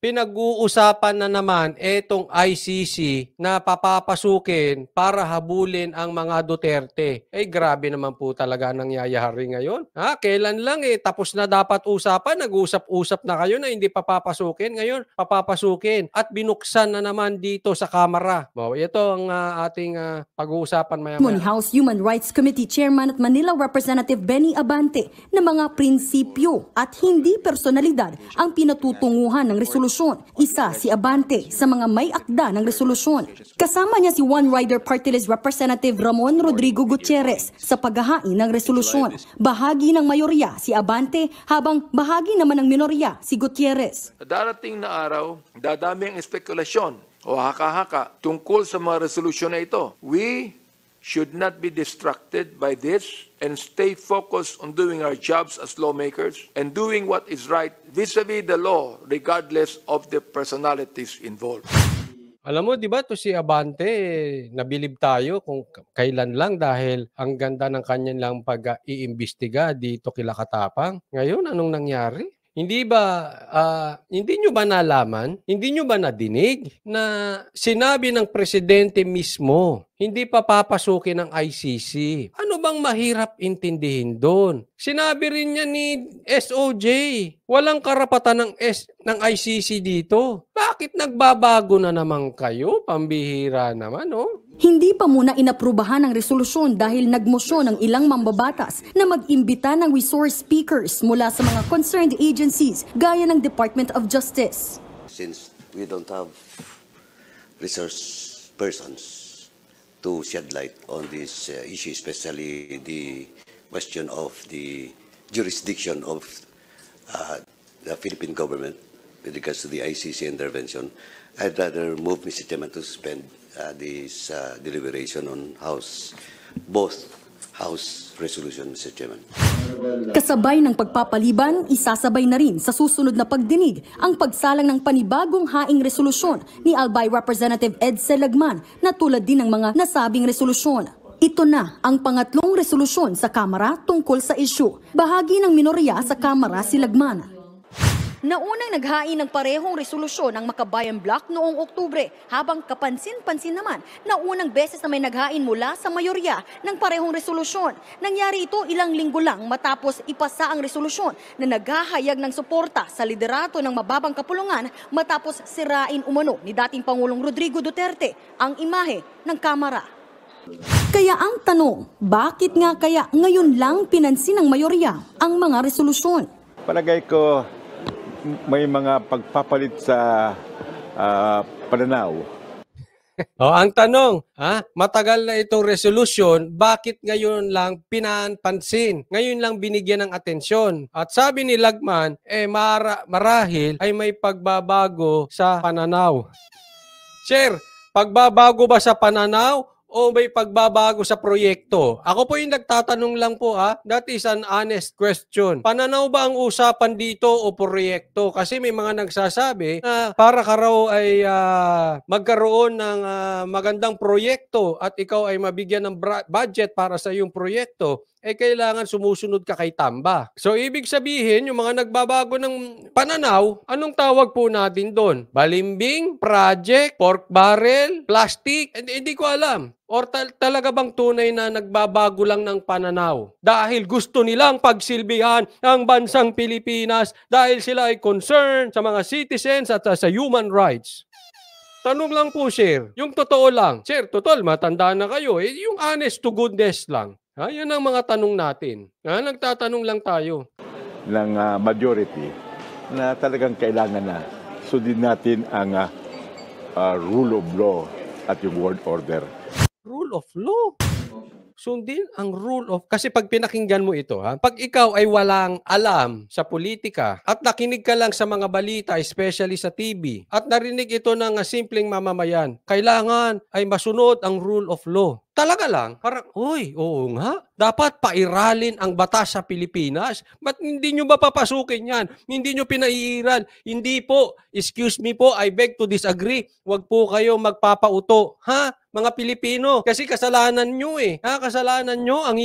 pinag-uusapan na naman etong ICC na papapasukin para habulin ang mga Duterte. Grabe naman po talaga nangyayari ngayon. Kailan lang tapos na dapat usapan, nag-usap-usap na kayo na hindi papapasukin. Ngayon, papapasukin at binuksan na naman dito sa Kamara. Ito ang ating pag-uusapan maya-maya. House Human Rights Committee Chairman at Manila Representative Benny Abante na mga prinsipyo at hindi personalidad ang pinatutunguhan ng resolusyon. Isa si Abante sa mga may akda ng resolusyon. Kasama niya si One Rider Party List Representative Ramon Rodrigo Gutierrez sa paghahain ng resolusyon. Bahagi ng mayorya si Abante habang bahagi naman ng minorya si Gutierrez. Darating na araw, dadami ang espekulasyon o haka-haka tungkol sa mga resolusyon na ito. We should not be distracted by this and stay focused on doing our jobs as lawmakers and doing what is right vis-a-vis the law regardless of the personalities involved. Alam mo, di ba, to si Abante, nabilib tayo kung kailan lang dahil ang ganda ng kanyang pag-iimbestiga dito kila Katapang. Ngayon, anong nangyari? Hindi nyo ba nalaman, hindi nyo ba nadinig na sinabi ng presidente mismo, hindi pa papasukin ng ICC? Ano bang mahirap intindihin doon? Sinabi rin niya ni SOJ, walang karapatan ng ICC dito. Bakit nagbabago na naman kayo? Pambihira naman, oh. Hindi pa muna inaprubahan ang resolusyon dahil nagmosyon ng ilang mambabatas na mag-imbita ng resource speakers mula sa mga concerned agencies gaya ng Department of Justice. Since we don't have resource persons to shed light on this issue, especially the question of the jurisdiction of the Philippine government with regards to the ICC intervention, I'd rather move, Mr. Chairman, to suspend this deliberation on both House resolution, Mr. Chairman. Kasabay ng pagpapaliban, isasabay na rin sa susunod na pagdinig ang pagsalang ng panibagong haing resolusyon ni Albay Representative Edsel Lagman na tulad din ng mga nasabing resolusyon. Ito na ang pangatlong resolusyon sa Kamara tungkol sa issue. Bahagi ng minorya sa Kamara si Lagman. Naunang naghain ng parehong resolusyon ang Makabayan Bloc noong Oktubre, habang kapansin-pansin naman na unang beses na may naghain mula sa mayorya ng parehong resolusyon. Nangyari ito ilang linggo lang matapos ipasa ang resolusyon na naghahayag ng suporta sa liderato ng mababang kapulungan matapos sirain umano ni dating Pangulong Rodrigo Duterte ang imahe ng Kamara. Kaya ang tanong, bakit nga kaya ngayon lang pinansin ng mayorya ang mga resolusyon? Palagay ko, may mga pagpapalit sa pananaw. Ang tanong, matagal na itong resolution, bakit ngayon lang pinanpansin? Ngayon lang binigyan ng atensyon. At sabi ni Lagman, marahil ay may pagbabago sa pananaw. Sir, pagbabago ba sa pananaw o may pagbabago sa proyekto? Ako po yung nagtatanong lang po, that is an honest question. Pananaw ba ang usapan dito o proyekto? Kasi may mga nagsasabi na para ka raw ay magkaroon ng magandang proyekto at ikaw ay mabigyan ng budget para sa iyong proyekto, kailangan sumusunod ka kay Tamba. So, ibig sabihin, yung mga nagbabago ng pananaw, anong tawag po natin doon? Balimbing, project, pork barrel, plastic? Hindi ko alam. Or talaga bang tunay na nagbabago lang ng pananaw? Dahil gusto nilang pagsilbihan ang bansang Pilipinas dahil sila ay concerned sa mga citizens at sa human rights. Tanong lang po, sir. Yung totoo lang. Sir, total, matanda na kayo. Yung honest to goodness lang. Yan ang mga tanong natin. Nagtatanong lang tayo. Ng majority na talagang kailangan na sundin natin ang rule of law at yung world order. Rule of law? Sundin ang rule of... Kasi pag pinakinggan mo ito, pag ikaw ay walang alam sa politika at nakinig ka lang sa mga balita, especially sa TV, at narinig ito ng simpleng mamamayan, kailangan ay masunod ang rule of law. Talaga lang, parang, oo nga, dapat pairalin ang batas sa Pilipinas. Ba't hindi nyo ba papasukin yan? Hindi nyo pinaiiral. Hindi po, excuse me po, I beg to disagree. Huwag po kayo magpapauto. Mga Pilipino, kasi kasalanan nyo kasalanan nyo ang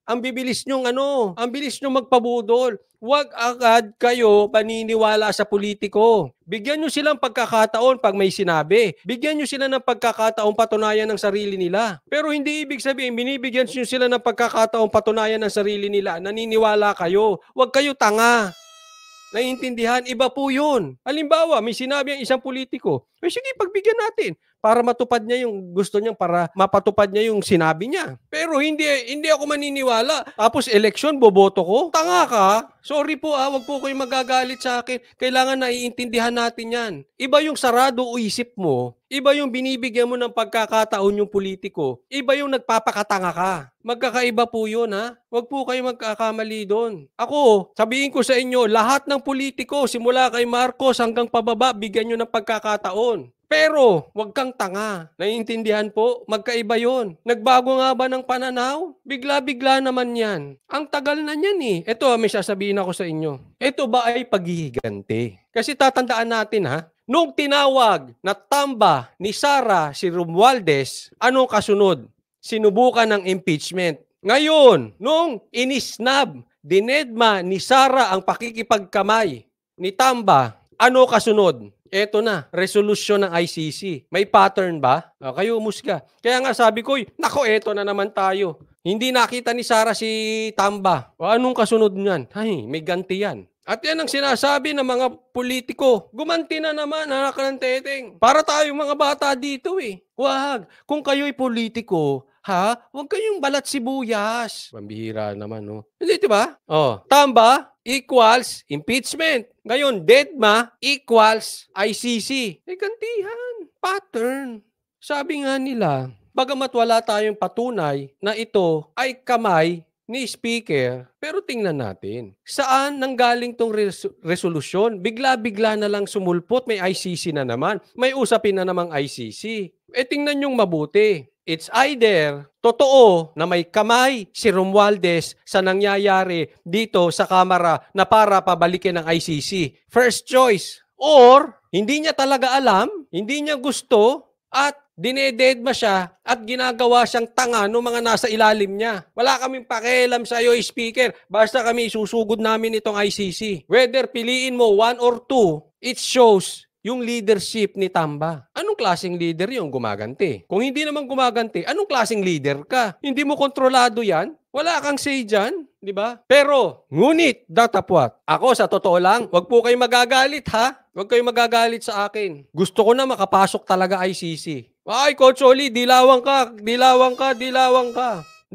Ang bibilis nyong ang bilis nyong magpabudol. Huwag agad kayo paniniwala sa politiko. Bigyan nyo silang pagkakataon pag may sinabi. Bigyan nyo sila ng pagkakataon patunayan ng sarili nila. Pero hindi ibig sabihin, binibigyan nyo sila ng pagkakataon patunayan ng sarili nila. Naniniwala kayo. Huwag kayo tanga. Naiintindihan? Iba po yun. Halimbawa, may sinabi ang isang politiko, sige, pagbigyan natin para matupad niya yung gusto niya, para mapatupad niya yung sinabi niya. Pero hindi ako maniniwala. Tapos eleksyon, boboto ko? Tanga ka? Sorry po wag po kayong magagalit sa akin. Kailangan naiintindihan natin yan. Iba yung sarado o isip mo. Iba yung binibigyan mo ng pagkakataon yung politiko. Iba yung nagpapakatanga ka. Magkakaiba po yun, ha? Huwag po kayo magkakamali doon. Ako, sabihin ko sa inyo, lahat ng politiko, simula kay Marcos hanggang pababa, bigyan nyo ng pagkakataon. Pero, huwag kang tanga. Naiintindihan po? Magkaiba yon. Nagbago nga ba ng pananaw? Bigla-bigla naman yan. Ang tagal na yan eh. Ito, may sasabihin ako sa inyo. Ito ba ay paghihiganti? Kasi tatandaan natin nung tinawag na tamba ni Sara si Romualdez, anong kasunod? Sinubukan ng impeachment. Ngayon, nung inisnab, dinedma ni Sara ang pakikipagkamay ni Tamba, ano kasunod? Eto na, resolution ng ICC. May pattern ba? Kayo umusga. Kaya nga sabi ko, nako, eto na naman tayo. Hindi nakita ni Sara si Tamba. Anong kasunod niyan? Ay, may ganti yan. At yan ang sinasabi ng mga politiko. Gumanti na naman, anak ng teteng. Para tayong mga bata dito eh. Wag. Kung kayo'y politiko, huwag kayong balat sibuyas. Pambihira naman, no? Hindi, diba? Tamba equals impeachment. Ngayon, dedma equals ICC. Gantihan. Pattern. Sabi nga nila, bagamat wala tayong patunay na ito ay kamay ni speaker, pero tingnan natin. Saan nanggaling tong resolusyon? Bigla-bigla na lang sumulpot, may ICC na naman. May usapin na namang ICC. Tingnan yung mabuti. It's either totoo na may kamay si Romualdez sa nangyayari dito sa Kamara na para pabalikin ng ICC. First choice. Or, hindi niya talaga alam, hindi niya gusto, at dinededma siya at ginagawa siyang tanga ng mga nasa ilalim niya. Wala kaming pakialam sa iyo, speaker. Basta kami isusugod namin itong ICC. Whether piliin mo 1 or 2, it shows yung leadership ni Tamba. Anong klaseng leader yung gumaganti? Kung hindi naman gumaganti, anong klaseng leader ka? Hindi mo kontrolado yan? Wala kang say dyan, di ba? Pero, ngunit, datapwat, ako sa totoo lang, wag po kayo magagalit Wag kayo magagalit sa akin. Gusto ko na makapasok talaga ICC. Ay, Coach Oli, dilawang ka. Hindi,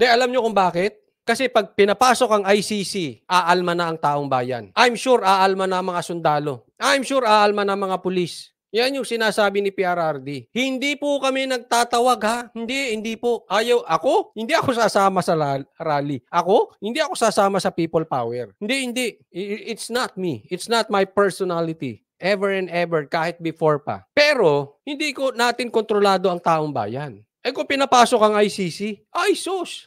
alam nyo kung bakit? Kasi pag pinapasok ang ICC, aalma na ang taong bayan. I'm sure aalma na ang mga sundalo. I'm sure aalma na ang mga pulis. Yan yung sinasabi ni PRRD. Hindi po kami nagtatawag Hindi po. Ako? Hindi ako sasama sa rally. Hindi ako sasama sa people power. Hindi. It's not me. It's not my personality. Ever and ever, kahit before pa. Pero, hindi ko natin kontrolado ang taong bayan. Kung pinapasok ang ICC,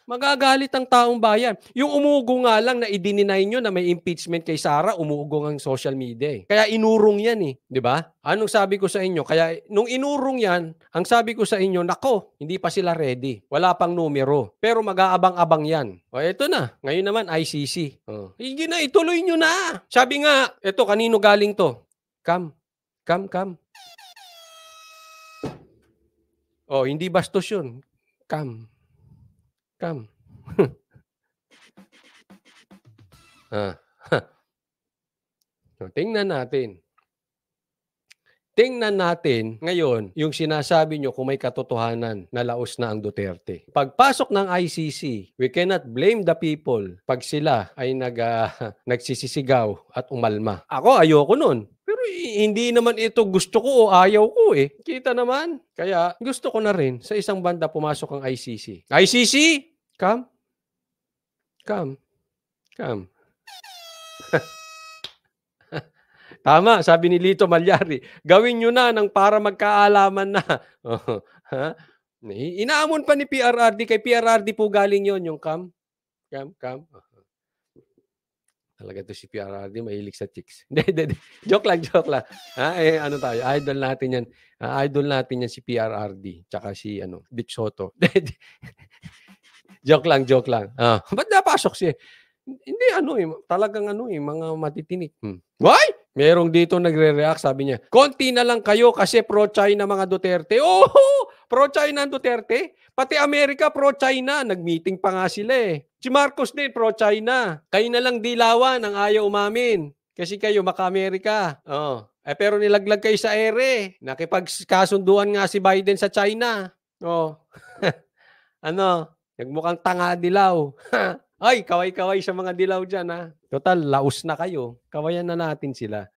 magagalit ang taong bayan. Yung umugo nga lang na idininay nyo na may impeachment kay Sara, umuugong ang social media. Kaya inurong yan di ba? Anong sabi ko sa inyo? Kaya nung inurong yan, ang sabi ko sa inyo, nako, hindi pa sila ready. Wala pang numero. Pero mag-aabang-abang yan. Ito na. Ngayon naman, ICC. Hindi na, ituloy nyo na. Sabi nga, ito, kanino galing to? Come. Hindi bastos yun. Come. Tingnan natin ngayon yung sinasabi nyo kung may katotohanan na laos na ang Duterte. Pagpasok ng ICC, we cannot blame the people pag sila ay nagsisisigaw at umalma. Ako, ayoko nun. Pero hindi naman ito gusto ko o ayaw ko Kita naman. Kaya gusto ko na rin sa isang banda pumasok ang ICC. ICC, come. Tama, sabi ni Lito Malyari, gawin nyo na nang para magkaalaman na. Inaamon pa ni PRRD, kay PRRD po galing yon yung come. Talaga to si PRRD, mahilig sa chicks. Hindi. Joke lang. Ano tayo, idol natin yan. Idol natin yan si PRRD, tsaka si Dick Soto. Joke lang, joke lang. Ba't napasok siya? Hindi talagang mga matitinik. Why? Merong dito nagre-react, sabi niya, konti na lang kayo kasi pro-China mga Duterte. Oh, pro-China ang Duterte? Pati Amerika pro-China. Nag-meeting pa nga sila eh. Si Marcos din pro-China. Kayo na lang dilawan ang ayaw umamin. Kasi kayo maka-Amerika. Pero nilaglag kayo sa ere. Nakipagkasunduan nga si Biden sa China. Nagmukhang tanga dilaw. Ay, kaway-kaway sa mga dilaw dyan, ha? Total, laos na kayo. Kawayan na natin sila.